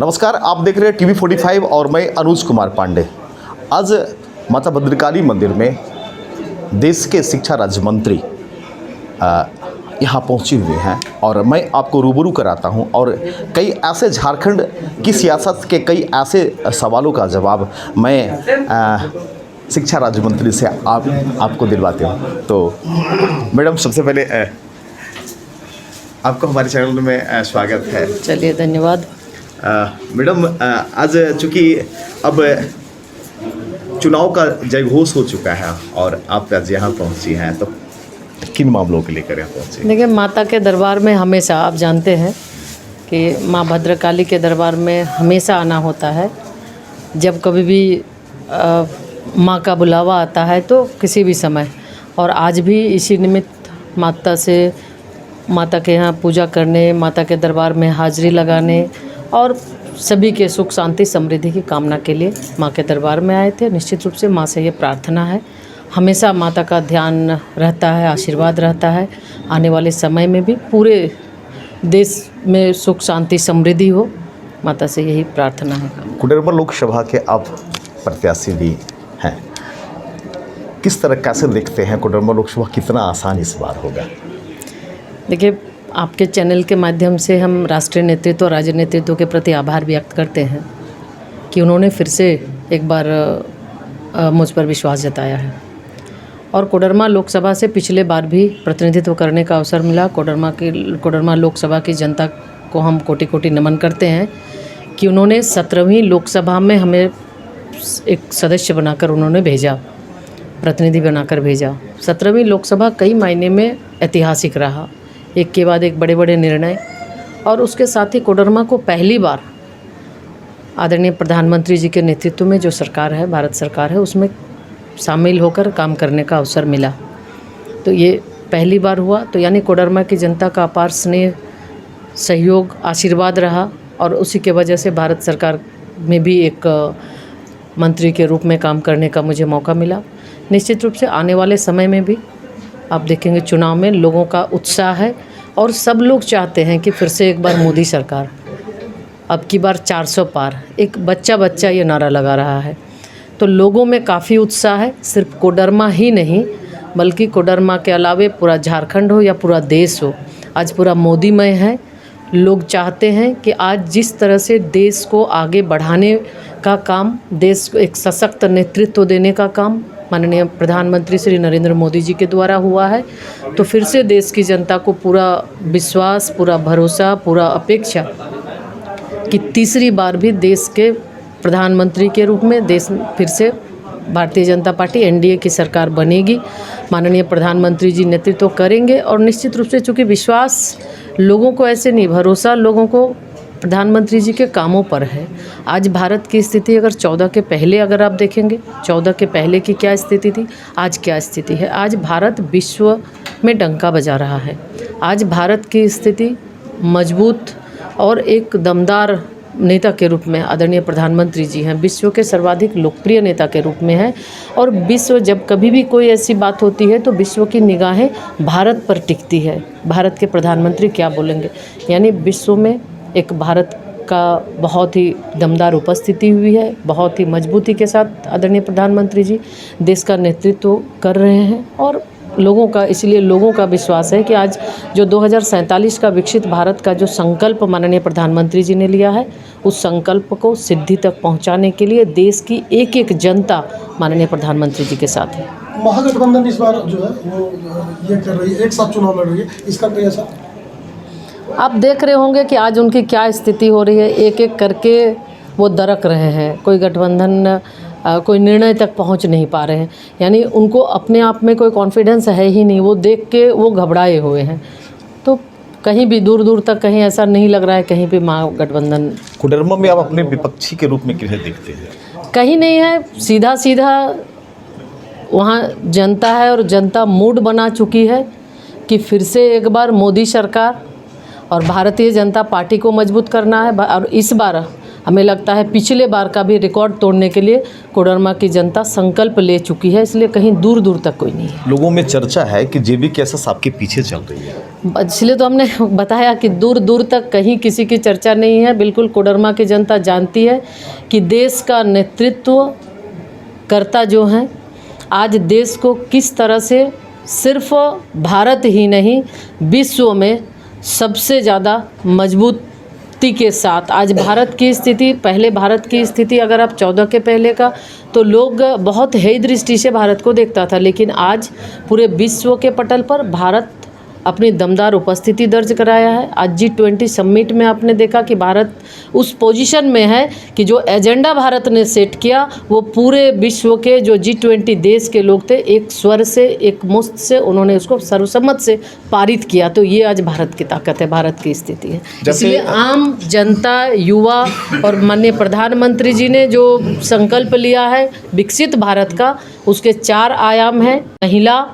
नमस्कार, आप देख रहे हैं टीवी 45 और मैं अनुज कुमार पांडे। आज माता भद्रकाली मंदिर में देश के शिक्षा राज्य मंत्री यहाँ पहुँचे हुए हैं और मैं आपको रूबरू कराता हूँ और कई ऐसे झारखंड की सियासत के कई ऐसे सवालों का जवाब मैं शिक्षा राज्य मंत्री से आपको दिलवाते हूँ। तो मैडम, सबसे पहले आपको हमारे चैनल में स्वागत है। चलिए, धन्यवाद। मैडम, आज चूँकि अब चुनाव का जयघोष हो चुका है और आप आज यहाँ पहुँची हैं, तो किन मामलों के लेकर यहाँ पहुँची? देखिए, माता के दरबार में हमेशा आप जानते हैं कि माँ भद्रकाली के दरबार में हमेशा आना होता है। जब कभी भी माँ का बुलावा आता है तो किसी भी समय, और आज भी इसी निमित्त माता के यहाँ पूजा करने, माता के दरबार में हाजिरी लगाने और सभी के सुख शांति समृद्धि की कामना के लिए माँ के दरबार में आए थे। निश्चित रूप से माँ से ये प्रार्थना है, हमेशा माता का ध्यान रहता है, आशीर्वाद रहता है। आने वाले समय में भी पूरे देश में सुख शांति समृद्धि हो, माता से यही प्रार्थना है। कोडरमा लोकसभा के आप प्रत्याशी भी हैं, किस तरह कैसे देखते हैं कोडरमा लोकसभा कितना आसान इस बार होगा? देखिए, आपके चैनल के माध्यम से हम राष्ट्रीय नेतृत्व और राज्य नेतृत्व के प्रति आभार व्यक्त करते हैं कि उन्होंने फिर से एक बार मुझ पर विश्वास जताया है और कोडरमा लोकसभा से पिछले बार भी प्रतिनिधित्व करने का अवसर मिला। कोडरमा लोकसभा की जनता को हम कोटि कोटि नमन करते हैं कि उन्होंने 17वीं लोकसभा में हमें एक सदस्य बनाकर उन्होंने भेजा, प्रतिनिधि बनाकर भेजा। 17वीं लोकसभा कई मायने में ऐतिहासिक रहा, एक के बाद एक बड़े बड़े निर्णय, और उसके साथ ही कोडरमा को पहली बार आदरणीय प्रधानमंत्री जी के नेतृत्व में जो सरकार है, भारत सरकार है, उसमें शामिल होकर काम करने का अवसर मिला। तो ये पहली बार हुआ, तो यानी कोडरमा की जनता का अपार स्नेह, सहयोग, आशीर्वाद रहा और उसी के वजह से भारत सरकार में भी एक मंत्री के रूप में काम करने का मुझे मौका मिला। निश्चित रूप से आने वाले समय में भी आप देखेंगे चुनाव में लोगों का उत्साह है और सब लोग चाहते हैं कि फिर से एक बार मोदी सरकार, अब की बार 400 पार। एक बच्चा ये नारा लगा रहा है, तो लोगों में काफ़ी उत्साह है। सिर्फ कोडरमा ही नहीं, बल्कि कोडरमा के अलावे पूरा झारखंड हो या पूरा देश हो, आज पूरा मोदीमय है। लोग चाहते हैं कि आज जिस तरह से देश को आगे बढ़ाने का काम, देश को एक सशक्त नेतृत्व देने का काम माननीय प्रधानमंत्री श्री नरेंद्र मोदी जी के द्वारा हुआ है, तो फिर से देश की जनता को पूरा विश्वास, पूरा भरोसा, पूरा अपेक्षा कि तीसरी बार भी देश के प्रधानमंत्री के रूप में देश फिर से भारतीय जनता पार्टी एनडीए की सरकार बनेगी। माननीय प्रधानमंत्री जी नेतृत्व करेंगे और निश्चित रूप से चूँकि विश्वास लोगों को ऐसे नहीं, भरोसा लोगों को प्रधानमंत्री जी के कामों पर है। आज भारत की स्थिति अगर 14 के पहले अगर आप देखेंगे, 14 के पहले की क्या स्थिति थी, आज क्या स्थिति है। आज भारत विश्व में डंका बजा रहा है। आज भारत की स्थिति मजबूत और एक दमदार नेता के रूप में आदरणीय प्रधानमंत्री जी हैं, विश्व के सर्वाधिक लोकप्रिय नेता के रूप में हैं। और विश्व जब कभी भी कोई ऐसी बात होती है तो विश्व की निगाहें भारत पर टिकती है, भारत के प्रधानमंत्री क्या बोलेंगे। यानी विश्व में एक भारत का बहुत ही दमदार उपस्थिति हुई है, बहुत ही मजबूती के साथ आदरणीय प्रधानमंत्री जी देश का नेतृत्व कर रहे हैं और लोगों का, इसलिए लोगों का विश्वास है कि आज जो 2047 का विकसित भारत का जो संकल्प माननीय प्रधानमंत्री जी ने लिया है, उस संकल्प को सिद्धि तक पहुंचाने के लिए देश की एक एक जनता माननीय प्रधानमंत्री जी के साथ है। महागठबंधन इस बार जो है वो ये कर रही है, एक साथ चुनाव लड़ रही है, इसका कोई असर? आप देख रहे होंगे कि आज उनकी क्या स्थिति हो रही है, एक एक करके वो दरक रहे हैं, कोई गठबंधन कोई निर्णय तक पहुंच नहीं पा रहे हैं। यानी उनको अपने आप में कोई कॉन्फिडेंस है ही नहीं, वो देख के वो घबराए हुए हैं। तो कहीं भी दूर दूर तक कहीं ऐसा नहीं लग रहा है कहीं भी महागठबंधन। कोडरमा में आप अपने विपक्षी के रूप में किसे देखते हैं? कहीं नहीं है, सीधा सीधा वहाँ जनता है और जनता मूड बना चुकी है कि फिर से एक बार मोदी सरकार और भारतीय जनता पार्टी को मजबूत करना है। और इस बार हमें लगता है पिछले बार का भी रिकॉर्ड तोड़ने के लिए कोडरमा की जनता संकल्प ले चुकी है, इसलिए कहीं दूर दूर तक कोई नहीं है। लोगों में चर्चा है कि JB केसस आपके पीछे चल रही है। इसलिए तो हमने बताया कि दूर दूर तक कहीं किसी की चर्चा नहीं है। बिल्कुल कोडरमा की जनता जानती है कि देश का नेतृत्व करता जो है, आज देश को किस तरह से सिर्फ भारत ही नहीं विश्व में सबसे ज़्यादा मजबूती के साथ आज भारत की स्थिति, पहले भारत की स्थिति अगर आप 14 के पहले का तो लोग बहुत हेय दृष्टि से भारत को देखता था, लेकिन आज पूरे विश्व के पटल पर भारत अपनी दमदार उपस्थिति दर्ज कराया है। आज G20 समिट में आपने देखा कि भारत उस पोजीशन में है कि जो एजेंडा भारत ने सेट किया वो पूरे विश्व के जो G20 देश के लोग थे, एक स्वर से एक मुश्त से उन्होंने उसको सर्वसम्मत से पारित किया। तो ये आज भारत की ताकत है, भारत की स्थिति है। इसलिए आम जनता, युवा और माननीय प्रधानमंत्री जी ने जो संकल्प लिया है विकसित भारत का, उसके 4 आयाम हैं: महिला,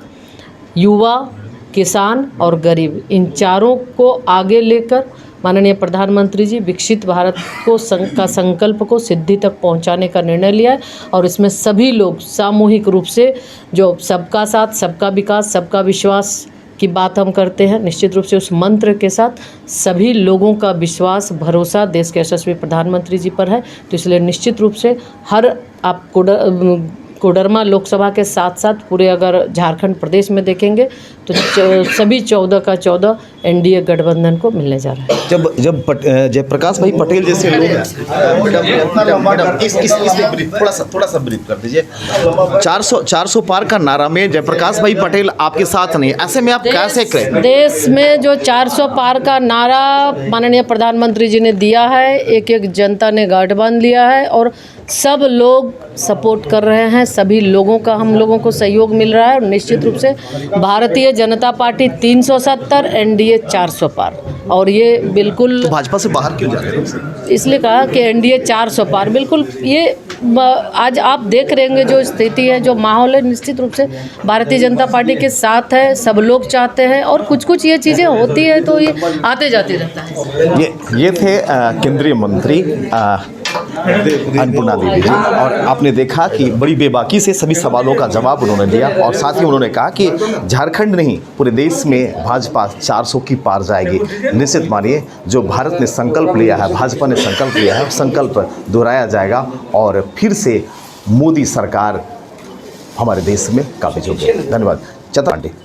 युवा, किसान और गरीब। इन चारों को आगे लेकर माननीय प्रधानमंत्री जी विकसित भारत को का संकल्प को सिद्धि तक पहुंचाने का निर्णय लिया है। और इसमें सभी लोग सामूहिक रूप से जो सबका साथ, सबका विकास, सबका विश्वास की बात हम करते हैं, निश्चित रूप से उस मंत्र के साथ सभी लोगों का विश्वास, भरोसा देश के यशस्वी प्रधानमंत्री जी पर है। तो इसलिए निश्चित रूप से हर आप कोडरमा लोकसभा के साथ साथ पूरे अगर झारखंड प्रदेश में देखेंगे तो सभी 14 का 14 NDA गठबंधन को मिलने जा रहा है। जब जयप्रकाश भाई पटेल जैसे लोग थोड़ा सा ब्रीफ कर दीजिए। 400 पार का नारा में जयप्रकाश भाई पटेल आपके साथ नहीं, ऐसे में आप कैसे करें? देश में जो 400 पार का नारा माननीय प्रधानमंत्री जी ने दिया है, एक जनता ने गांठ बांध लिया है और सब लोग सपोर्ट कर रहे हैं। सभी लोगों का हम लोगों को सहयोग मिल रहा है और निश्चित रूप से भारतीय जनता पार्टी 370, NDA 400 पार। और ये बिल्कुल तो भाजपा से बाहर क्यों जा रहे हैं? इसलिए कहा कि NDA 400 पार, बिल्कुल ये आज आप देख रहेंगे जो स्थिति है, जो माहौल है, निश्चित रूप से भारतीय जनता पार्टी के साथ है। सब लोग चाहते हैं और कुछ ये चीज़ें होती हैं तो ये आते जाते रहता है। ये थे केंद्रीय मंत्री अन्नपूर्णा देवी जी, और आपने देखा कि बड़ी बेबाकी से सभी सवालों का जवाब उन्होंने दिया और साथ ही उन्होंने कहा कि झारखंड नहीं पूरे देश में भाजपा 400 की पार जाएगी। निश्चित मानिए जो भारत ने संकल्प लिया है, भाजपा ने संकल्प लिया है, संकल्प दोहराया जाएगा और फिर से मोदी सरकार हमारे देश में काबिज होगी। धन्यवाद। चतुर पांडे।